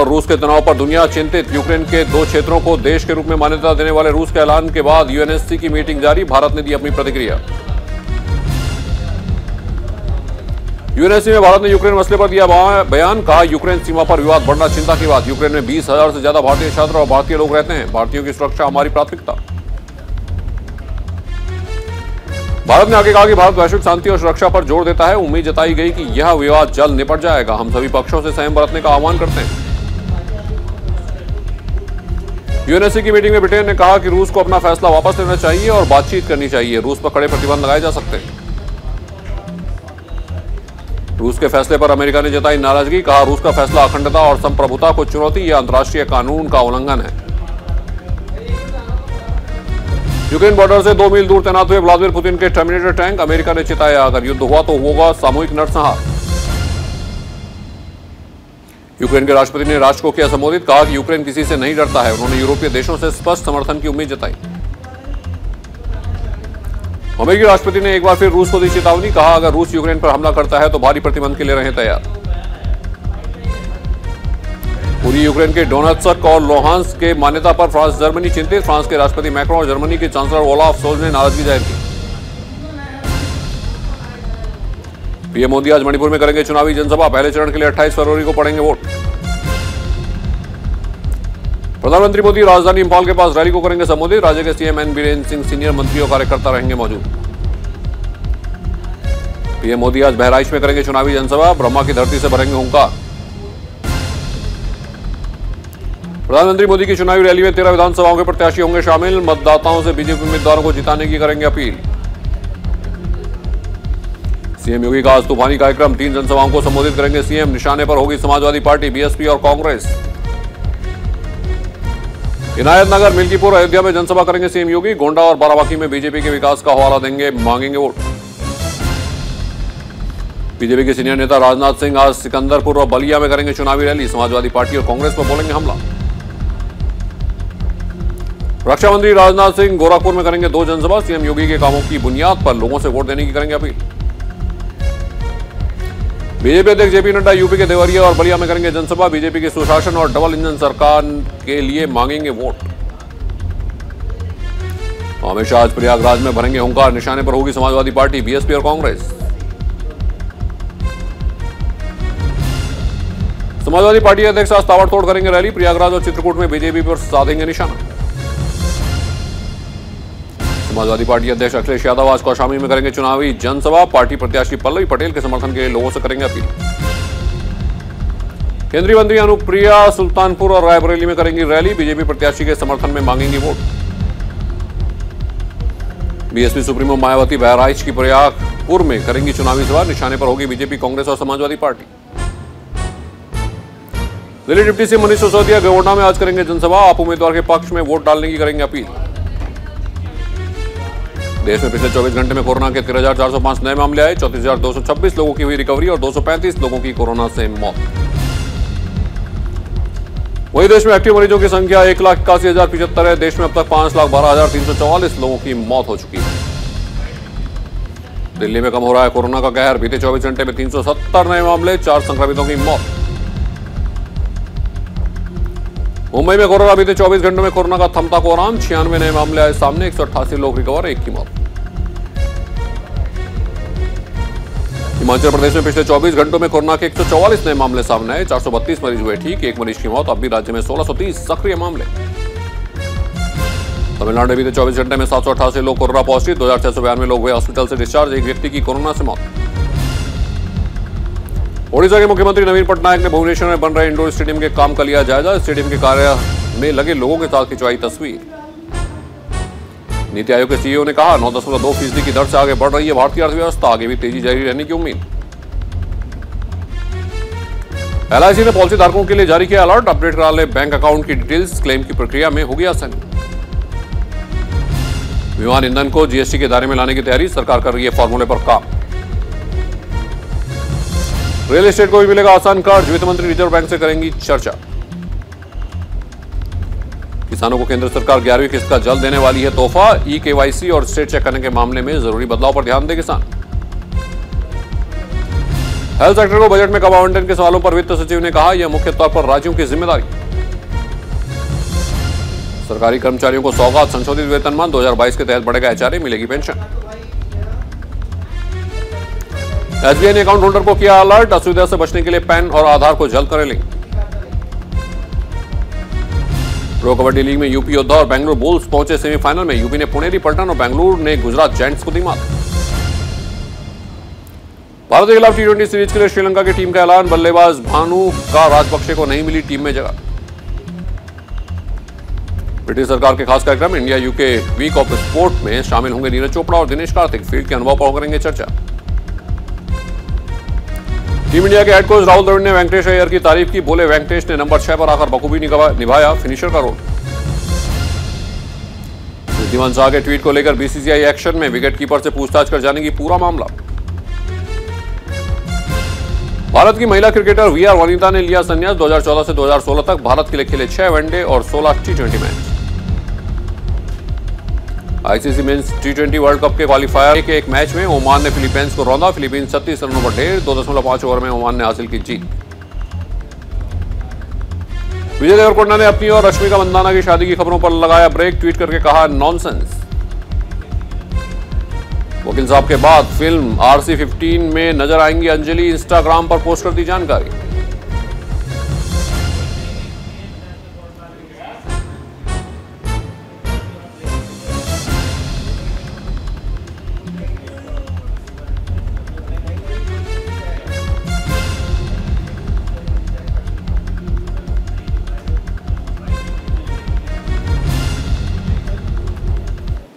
और रूस के तनाव पर दुनिया चिंतित। यूक्रेन के 2 क्षेत्रों को देश के रूप में मान्यता देने वाले रूस के ऐलान के बाद यूएनएससी की मीटिंग जारी। भारत ने दी अपनी प्रतिक्रिया। यूएनएससी में भारत ने यूक्रेन मसले पर दिया बयान। कहा, यूक्रेन सीमा पर विवाद बढ़ना चिंता की बात। यूक्रेन में 20,000 से ज्यादा भारतीय छात्र और भारतीय लोग रहते हैं। भारतीयों की सुरक्षा हमारी प्राथमिकता। भारत ने आगे कहा कि भारत वैश्विक शांति और सुरक्षा पर जोर देता है। उम्मीद जताई गई कि यह विवाद जल्द निपट जाएगा। हम सभी पक्षों से संयम बरतने का आह्वान करते हैं। यूएनएससी की मीटिंग में ब्रिटेन ने कहा कि रूस को अपना फैसला वापस लेना चाहिए और बातचीत करनी चाहिए। रूस पर कड़े प्रतिबंध लगाए जा सकते हैं। रूस के फैसले पर अमेरिका ने जताई नाराजगी। कहा, रूस का फैसला अखंडता और संप्रभुता को चुनौती, यह अंतर्राष्ट्रीय कानून का उल्लंघन है। यूक्रेन बॉर्डर से 2 मील दूर तैनात हुए व्लादिमीर पुतिन के टर्मिनेटर टैंक। अमेरिका ने चिताया, अगर युद्ध हुआ तो होगा सामूहिक नरसंहार। यूक्रेन के राष्ट्रपति ने राष्ट्र को किया संबोधित। कहा कि यूक्रेन किसी से नहीं डरता है। उन्होंने यूरोपीय देशों से स्पष्ट समर्थन की उम्मीद जताई। अमेरिकी राष्ट्रपति ने एक बार फिर रूस को दी चेतावनी। कहा, अगर रूस यूक्रेन पर हमला करता है तो भारी प्रतिबंध के लिए रहें तैयार। पूरी यूक्रेन के डोनेत्स्क और लुहांस्क के मान्यता पर फ्रांस जर्मनी चिंतित। फ्रांस के राष्ट्रपति मैक्रोन और जर्मनी के चांसलर ओलाफ सोल्ज ने नाराजगी जाहिर की। पीएम मोदी आज मणिपुर में करेंगे चुनावी जनसभा। पहले चरण के लिए 28 फरवरी को पड़ेंगे वोट। प्रधानमंत्री मोदी राजधानी इंफाल के पास रैली को करेंगे संबोधित। राज्य के CM N Biren Singh, senior मंत्री और कार्यकर्ता रहेंगे मौजूद। पीएम मोदी आज बहराइच में करेंगे चुनावी जनसभा। ब्रह्मा की धरती से भरेंगे हुंकार। प्रधानमंत्री मोदी की चुनावी रैली में 13 विधानसभाओं के प्रत्याशी होंगे शामिल। मतदाताओं से बीजेपी उम्मीदवारों को जिताने की करेंगे अपील। सीएम योगी का आज तूफानी कार्यक्रम। 3 जनसभाओं को संबोधित करेंगे सीएम। निशाने पर होगी समाजवादी पार्टी, बीएसपी और कांग्रेस। इनायतनगर, मिल्कीपुर, अयोध्या में जनसभा करेंगे सीएम योगी। गोंडा और बाराबांकी में बीजेपी के विकास का हवाला देंगे, मांगेंगे वोट। बीजेपी के सीनियर नेता राजनाथ सिंह आज सिकंदरपुर और बलिया में करेंगे चुनावी रैली। समाजवादी पार्टी और कांग्रेस पर बोलेंगे हमला। रक्षा मंत्री राजनाथ सिंह गोरखपुर में करेंगे 2 जनसभा। सीएम योगी के कामों की बुनियाद पर लोगों से वोट देने की करेंगे अपील। बीजेपी अध्यक्ष जेपी नड्डा यूपी के देवरिया और बलिया में करेंगे जनसभा। बीजेपी के सुशासन और डबल इंजन सरकार के लिए मांगेंगे वोट। अमित शाह आज प्रयागराज में भरेंगे हुंकार। निशाने पर होगी समाजवादी पार्टी, बीएसपी और कांग्रेस। समाजवादी पार्टी अध्यक्ष आज ताबड़तोड़ करेंगे रैली। प्रयागराज और चित्रकूट में बीजेपी पर साधेंगे निशाना। समाजवादी पार्टी अध्यक्ष अखिलेश यादव आज कौशाम्बी में करेंगे चुनावी जनसभा। पार्टी प्रत्याशी पल्लवी पटेल के समर्थन के लिए लोगों से करेंगे अपील। केंद्रीय मंत्री अनुप्रिया सुल्तानपुर और रायबरेली में करेंगी रैली। बीजेपी प्रत्याशी के समर्थन में मांगेंगी vote. BSP supremo Mayawati Bahraich की प्रयागपुर में करेंगी चुनावी सभा। निशाने पर होगी बीजेपी, कांग्रेस और Samajwadi party. Delhi deputy CM Manish Sisodia Gonda में आज करेंगे जनसभा। आप उम्मीदवार के पक्ष में वोट डालने की करेंगे अपील। देश में पिछले 24 घंटे में कोरोना के 13,405 नए मामले आए। 34,226 लोगों की हुई रिकवरी और 235 लोगों की कोरोना से मौत। वहीं देश में एक्टिव मरीजों की संख्या 1,81,075 है। देश में अब तक 5,12,344 लोगों की मौत हो चुकी है। दिल्ली में कम हो रहा है कोरोना का कहर। बीते 24 घंटे में 370 नए मामले, 4 संक्रमितों की मौत। मुंबई में कोरोना बीते 24 घंटों में कोरोना का थमता कोराम। 96 नए मामले आए सामने, 188 लोग रिकवर, 1 की मौत। हिमाचल प्रदेश में पिछले 24 घंटों में कोरोना के 144 नए मामले सामने आए। 432 मरीज हुए ठीक, 1 मरीज की मौत। अब भी राज्य में 1630 सक्रिय मामले। तमिलनाडु में बीते 24 घंटे में 788 लोग कोरोना पॉजिटिव। 2692 लोग हुए हॉस्पिटल से डिस्चार्ज। 1 व्यक्ति की कोरोना से मौत। ओडिशा के मुख्यमंत्री नवीन पटनायक ने भुवनेश्वर में बन रहे इंडोर स्टेडियम के काम का लिया जायजा। स्टेडियम के कार्य में लगे लोगों के साथ खिंचवाई तस्वीर। नीति आयोग के सीईओ ने कहा, 9.2% की दर से आगे बढ़ रही है भारतीय अर्थव्यवस्था। आगे भी तेजी जारी रहने की उम्मीद। एलआईसी ने पॉलिसी धारकों के लिए जारी किया अलर्ट। अपडेट करा ले बैंक अकाउंट की डिटेल्स। क्लेम की प्रक्रिया में होगी आसानी। विमान ईंधन को जीएसटी के दायरे में लाने की तैयारी। सरकार कर रही है फॉर्मूले पर काम। रियल एस्टेट को भी मिलेगा आसान कर्ज। वित्त मंत्री रिजर्व बैंक से करेंगी चर्चा। किसानों को केंद्र सरकार 11वीं किस्त का जल्द देने वाली है तोहफा। ई-केवाईसी और स्टेट चेक करने के मामले में जरूरी बदलाव पर ध्यान दे किसान। हेल्थ सेक्टर को बजट में कम आवंटन के सवालों पर वित्त सचिव ने कहा, यह मुख्य तौर पर राज्यों की जिम्मेदारी। सरकारी कर्मचारियों को सौगात, संशोधित वेतनमान 2022 के तहत बढ़ेगा एचआरए, मिलेगी पेंशन। एसबीआई ने अकाउंट होल्डर को किया अलर्ट, असुविधा से बचने के लिए पैन और आधार को जल्द करें लिंक। प्रो कबड्डी लीग में यूपी योद्धा और बेंगलुरु बुल्स पहुंचे सेमीफाइनल में। यूपी ने पुणेरी पलटन और बेंगलुरु ने गुजरात जायंट्स को दी मात। भारत के खिलाफ टी20 सीरीज के लिए श्रीलंका की टीम का ऐलान, बल्लेबाज भानु का राजपक्षे को नहीं मिली टीम में जगह। ब्रिटिश सरकार के खास कार्यक्रम India UK week of sport में शामिल होंगे नीरज चोपड़ा और दिनेश कार्तिक। फील्ड के अनुभव पर करेंगे चर्चा। टीम इंडिया के हेड कोच राहुल द्रविड़ ने वेंकटेश अय्यर की तारीफ की, बोले वेंकटेश ने नंबर 6 पर आकर बखूबी निभाया फिनिशर का रोल। रिद्धिमान शाह के ट्वीट को लेकर बीसीसीआई एक्शन में, विकेट कीपर से पूछताछ कर जानेगी पूरा मामला। भारत की महिला क्रिकेटर वीआर वनिता ने लिया संन्यास। 2014 से 2016 तक भारत के लिए खेले 6 वनडे और 16 टी20 मैच। आईसीसी मेंस टी20 वर्ल्ड कप के क्वालिफायर के एक मैच में ओमान ने फिलीपींस को रौंदा। फिलीपींस 36 रनों पर ढेर। 2.5 ओवर में ओमान ने हासिल की जीत। विजय देवरकोंडा ने अपनी और रश्मिका मंदाना की शादी की खबरों पर लगाया ब्रेक, ट्वीट करके कहा नॉनसेंस। वकील साहब के बाद फिल्म RC-15 में नजर आएंगी अंजलि, इंस्टाग्राम पर पोस्ट कर दी जानकारी।